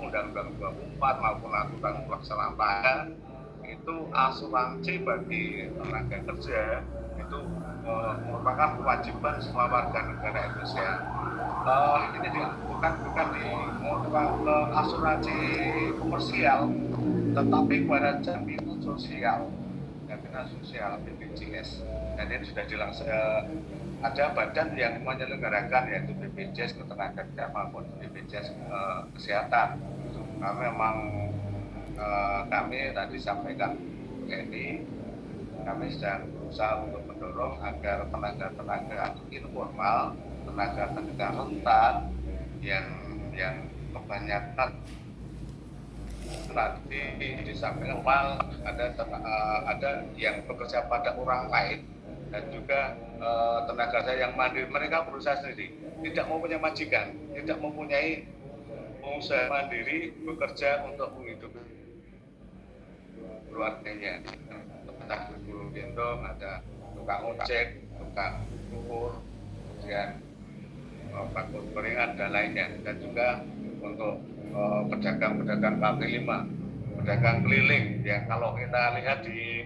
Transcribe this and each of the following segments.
Undang-Undang 24 maupun aturan pelaksanaan PAHA itu asuransi bagi tenaga kerja itu merupakan kewajiban semua warga negara Indonesia. Ini bukan di asuransi komersial, tetapi pada jaminan sosial BPJS. Dan ini sudah ada badan yang menyelenggarakan, yaitu BPJS Ketenagakerjaan maupun BPJS Kesehatan. Kami memang kami tadi sampaikan ini, kami sedang berusaha untuk mendorong agar tenaga informal, tenaga rentan yang kebanyakan tadi disampaikan ada yang bekerja pada orang lain dan juga tenaga kerja yang mandiri, mereka berusaha sendiri, tidak mempunyai majikan, tidak mempunyai usaha mandiri, bekerja untuk menghidupi keluarganya. Ada guru gendong, ada tukang ojek, tukang cukur, kemudian bakul gorengan dan lainnya, dan juga untuk pedagang kaki lima, pedagang keliling. Ya, kalau kita lihat di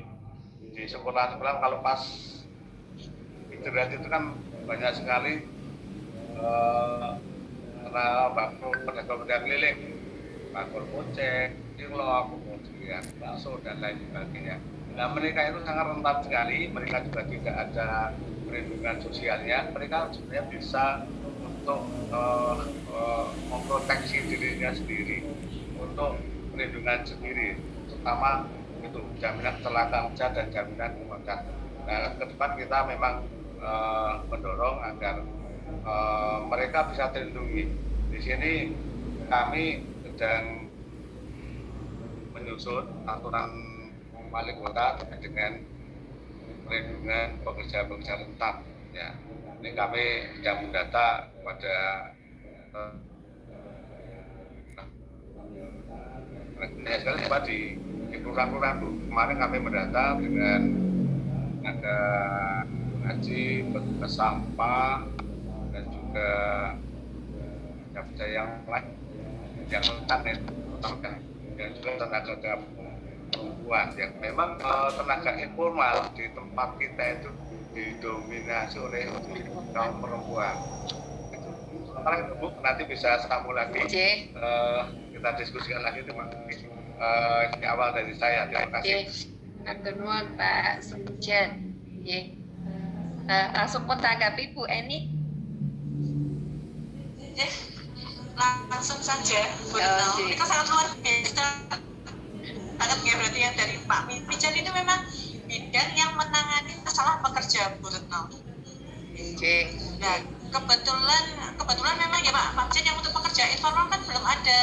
sekolah-sekolah, kalau pas istirahat itu kan banyak sekali pedagang keliling, bakul ojek, cilok, kemudian bakso dan lain sebagainya. Nah, mereka itu sangat rentan sekali, mereka juga tidak ada perlindungan sosialnya. Mereka sebenarnya bisa untuk memproteksi dirinya sendiri, untuk perlindungan sendiri, terutama itu jaminan kecelakaan kerja dan jaminan kematian. Nah, ke depan kita memang mendorong agar mereka bisa terlindungi. Di sini kami sedang menyusun aturan wali kota terkait dengan perlindungan pekerja-pekerja rentan. Ya, ini kami sedang mendata pada di kelurahan-kelurahan. Kemarin kami mendata dengan ada haji, petugas sampah, dan juga kerja yang lain yang rentan itu, dan juga tenaga perempuan yang memang tenaga informal di tempat kita itu didominasi oleh kaum perempuan. Sementara itu Bu, nanti bisa sambung lagi, kita diskusikan lagi. Terima kasih. Ini awal dari saya. Terima kasih. Nuwun Pak Sumijan. Langsung pun tanggapi Bu Eni. Langsung saja Bu Retno. Itu sangat luar biasa. Sangat berarti yang dari Pak Mijan itu memang bidang yang menangani masalah pekerja Bu Retno. Nah, kebetulan memang ya Pak Mijan, yang untuk pekerja informal kan belum ada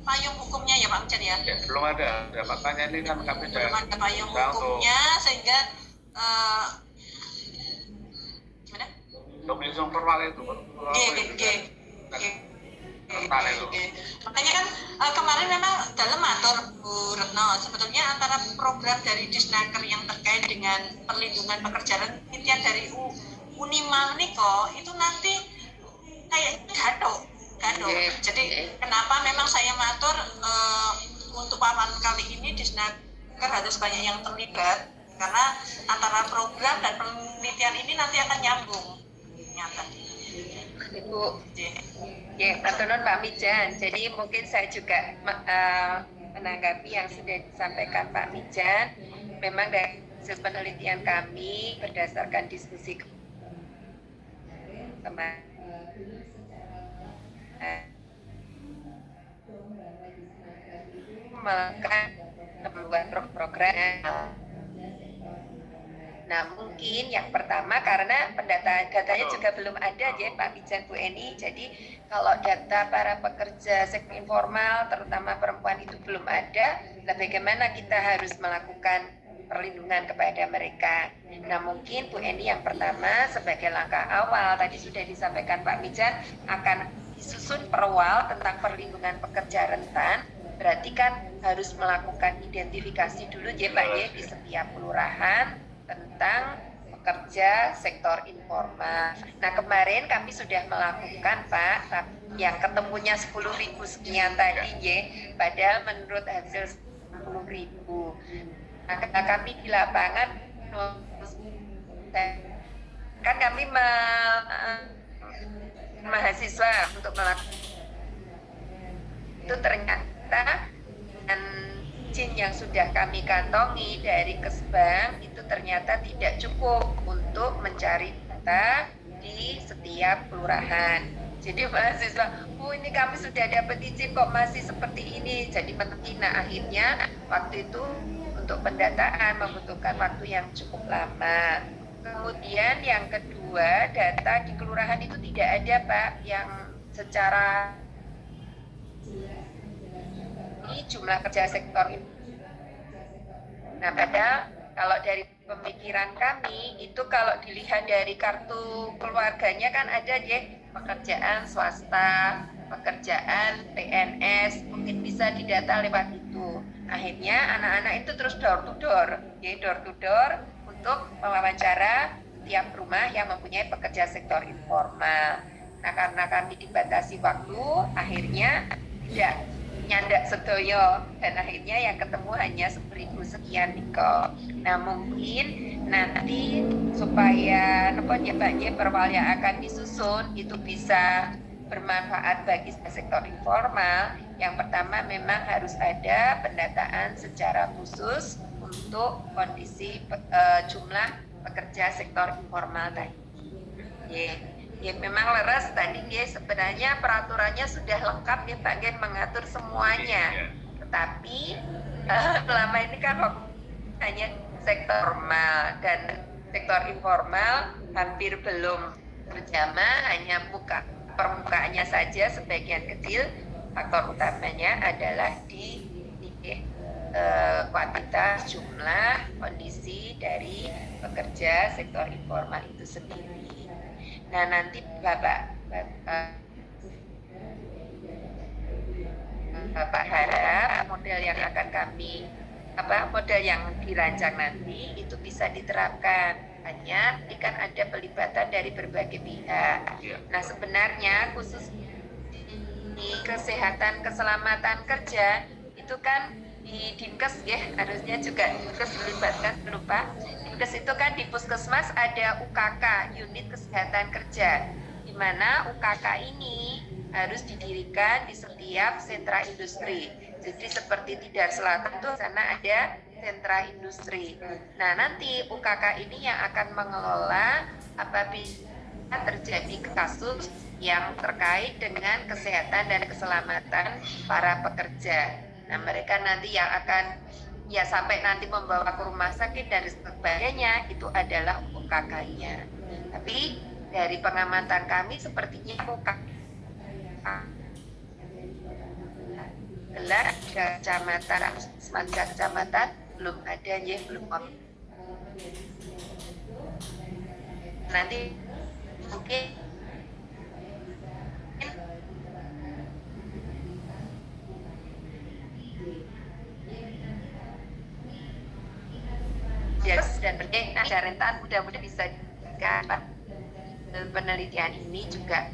payung hukumnya ya Pak Mijan ya? Ya, belum ada. Makanya ini kan kami belum ada payung hukumnya sehingga gimana? Dominasi formal itu. Makanya kan kemarin memang dalam atur Bu Retno, sebetulnya antara program dari Disnaker yang terkait dengan perlindungan pekerja rentan dari Unima Niko itu nanti kayak gaduh. Jadi kenapa memang saya matur untuk paparan kali ini Disnaker harus banyak yang terlibat, karena antara program dan penelitian ini nanti akan nyambung. Nyata. Ibu. Ya, Pak Mijan. Jadi mungkin saya juga menanggapi yang sudah disampaikan Pak Mijan. Memang dari hasil penelitian kami berdasarkan diskusi kemarin melakukan pembuat program. Nah, mungkin yang pertama karena datanya juga belum ada ya Pak Mijan, Bu Eni. Jadi kalau data para pekerja sektor informal terutama perempuan itu belum ada, nah bagaimana kita harus melakukan perlindungan kepada mereka. Nah, mungkin Bu Eni yang pertama sebagai langkah awal tadi sudah disampaikan Pak Mijan akan disusun perwal tentang perlindungan pekerja rentan. Berarti kan harus melakukan identifikasi dulu ya Pak ya di setiap kelurahan tentang pekerja sektor informal. Nah, kemarin kami sudah melakukan, Pak, yang ketemunya 10.000 sekian tadi, ya, padahal menurut hasil 10.000. Nah, kami di lapangan kan kami mahasiswa untuk melakukan itu, ternyata dengan izin yang sudah kami kantongi dari Kesbang itu ternyata tidak cukup untuk mencari data di setiap kelurahan. Jadi mahasiswa, ini kami sudah dapat izin kok masih seperti ini, jadi penting. Nah, akhirnya waktu itu untuk pendataan membutuhkan waktu yang cukup lama. Kemudian yang kedua, data di kelurahan itu tidak ada, Pak, yang secara ini jumlah kerja sektor ini. Nah, padahal kalau dari pemikiran kami itu kalau dilihat dari kartu keluarganya kan ada, ya, pekerjaan swasta, pekerjaan PNS, mungkin bisa didata lewat itu. Akhirnya anak-anak itu terus door to door, ya, door to door untuk mewawancara tiap rumah yang mempunyai pekerja sektor informal. Nah, karena kami dibatasi waktu, akhirnya tidak nyandak sedoyo, dan akhirnya yang ketemu hanya 10.000 sekian, Niko. Nah, mungkin nanti supaya perwal yang akan disusun itu bisa bermanfaat bagi sektor informal. Yang pertama memang harus ada pendataan secara khusus untuk kondisi jumlah pekerja sektor informal tadi. Ya, memang leres tadi, ya, sebenarnya peraturannya sudah lengkap, ya, Pak, ya, mengatur semuanya. Tetapi selama ini kan hanya sektor formal dan sektor informal hampir belum terjamah, hanya permukaannya saja sebagian kecil. Faktor utamanya adalah di kuantitas, jumlah, kondisi dari pekerja sektor informal itu sendiri. Nah, nanti Bapak harap model yang akan model yang dirancang nanti itu bisa diterapkan. Hanya kan ada pelibatan dari berbagai pihak. Nah, sebenarnya khusus di kesehatan keselamatan kerja itu kan di Dinkes, ya, harusnya juga Dinkes dilibatkan, lupa. Dinkes itu kan di Puskesmas ada UKK, unit kesehatan kerja, di mana UKK ini harus didirikan di setiap sentra industri. Jadi seperti di Dar Selatan tuh sana ada sentra industri. Nah, nanti UKK ini yang akan mengelola apabila terjadi kasus yang terkait dengan kesehatan dan keselamatan para pekerja. Nah, mereka nanti yang akan, ya, sampai nanti membawa ke rumah sakit dan sebagainya itu adalah UKK-nya. Tapi dari pengamatan kami sepertinya UKK adalah kecamatan, semacam kecamatan belum ada, ya, belum. Nanti mungkin dan ada rentan, mudah-mudahan bisa dapat penelitian ini juga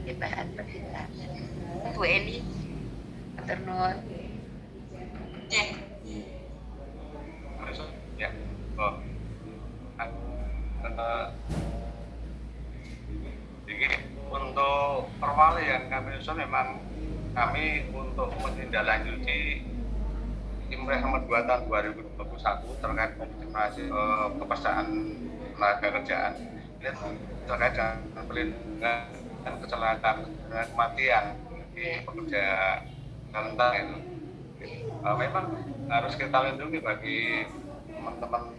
bahan pertimbangan. Bu Eni, matur nuwun. Ya. Jadi untuk perwali yang kami usul memang kami untuk menindaklanjuti Impress nomor 2 tahun 2021 terkait optimasi kepesertaan tenaga kerjaan. Ini terkait dengan perlindungan dan kecelakaan dan kematian di pekerja rentan itu. Memang harus kita lindungi bagi teman-teman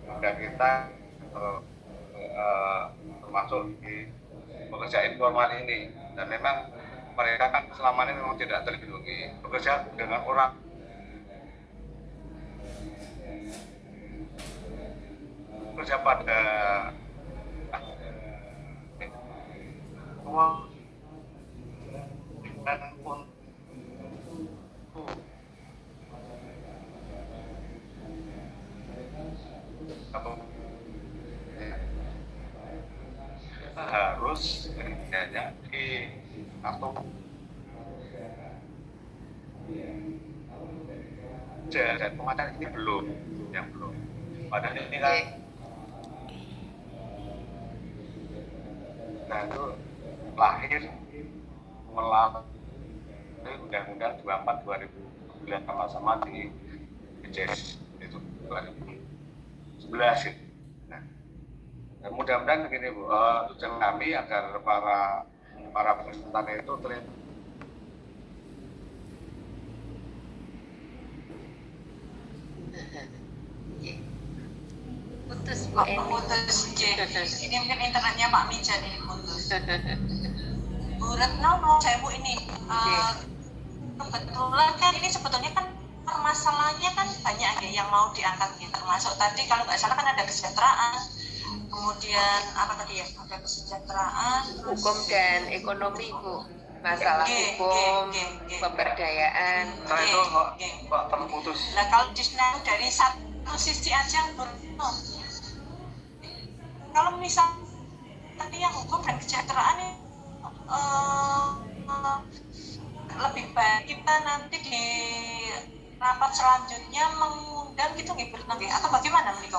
warga kita, termasuk di pekerja informal ini. Dan memang mereka kan selama ini memang tidak terlindungi, bekerja dengan orang kerja pada uang dan untuk pekerja dan pemadaan ini belum, yang belum. Padahal ini kan, nah itu lahir melalui Undang-Undang 24 2009 sama-sama di BPJS itu 2011 gitu. Nah, mudah-mudahan begini Bu, tujuan kami agar para peserta itu terlibat. Putus Bu Eni. Putus. Ini mungkin internetnya Pak Mijan ini putus. Bu Retno, saya Bu ini kebetulan kan ini sebetulnya kan permasalahannya kan banyak ya yang mau diangkat ya, termasuk tadi kalau nggak salah kan ada kesejahteraan, kemudian apa tadi ya, ada kesejahteraan, Hukum dan ekonomi Bu, masalah hukum, pemberdayaan. Nah itu Pak terputus. Nah kalau Disnaker dari satu sisi aja Bu Retno, kalau misal tadi yang hukum dan kesejahteraan ini lebih baik kita nanti di rapat selanjutnya mengundang gitu nggih atau bagaimana Niko?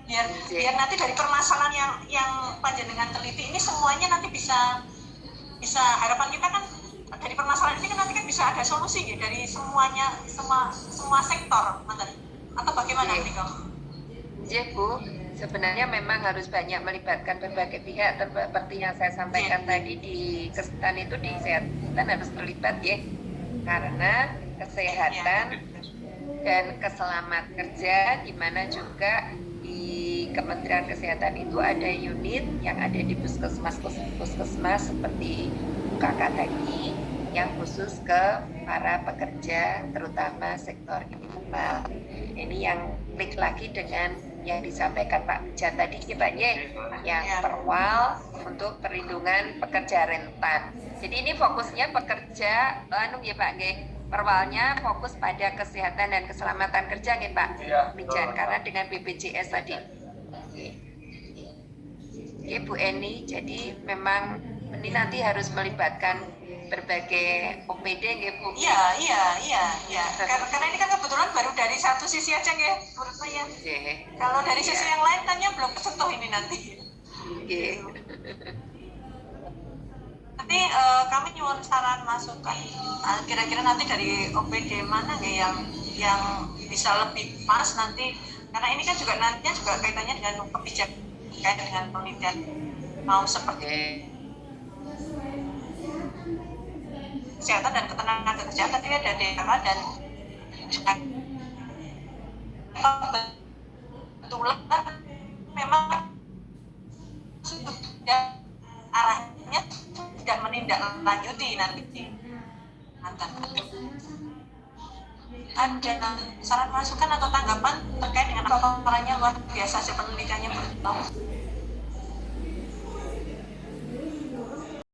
Biar nanti dari permasalahan yang panjenengan teliti ini semuanya nanti bisa harapan kita kan dari permasalahan ini kan nanti kan bisa ada solusi ya dari semuanya semua sektor atau bagaimana Niko? Ya Bu, sebenarnya memang harus banyak melibatkan berbagai pihak seperti yang saya sampaikan tadi di kesehatan itu di kesehatan harus terlibat ya, karena kesehatan dan keselamatan kerja, di mana juga di Kementerian Kesehatan itu ada unit yang ada di puskesmas seperti UKK tadi yang khusus ke para pekerja terutama sektor informal. Ini yang klik lagi dengan yang disampaikan Pak Mijan tadi Pak Ye, yang perwal untuk perlindungan pekerja rentan. Jadi ini fokusnya pekerja ya Pak Ye, perwalnya fokus pada kesehatan dan keselamatan kerja ya Pak Mijan, karena dengan BPJS tadi. Ya Bu Eni, jadi memang ini nanti harus melibatkan berbagai OPD ya Bu. Iya. Karena ini kan kebetulan baru dari satu sisi aja ya, menurut saya. Kalau dari sisi yang lain tanya belum kesentuh ini nanti. Nanti kami nyuwun saran masukan. Kira-kira nanti dari OPD mana ya yang bisa lebih pas nanti, karena ini kan juga nantinya juga kaitannya dengan kebijakan dengan penelitian mau seperti kesehatan dan ketenaga kerjaan tadi ada daerah dan kebetulan memang sudah arahnya tidak menindaklanjuti nanti. Ada saran masukan atau tanggapan terkait dengan paparannya luar biasa penelitiannya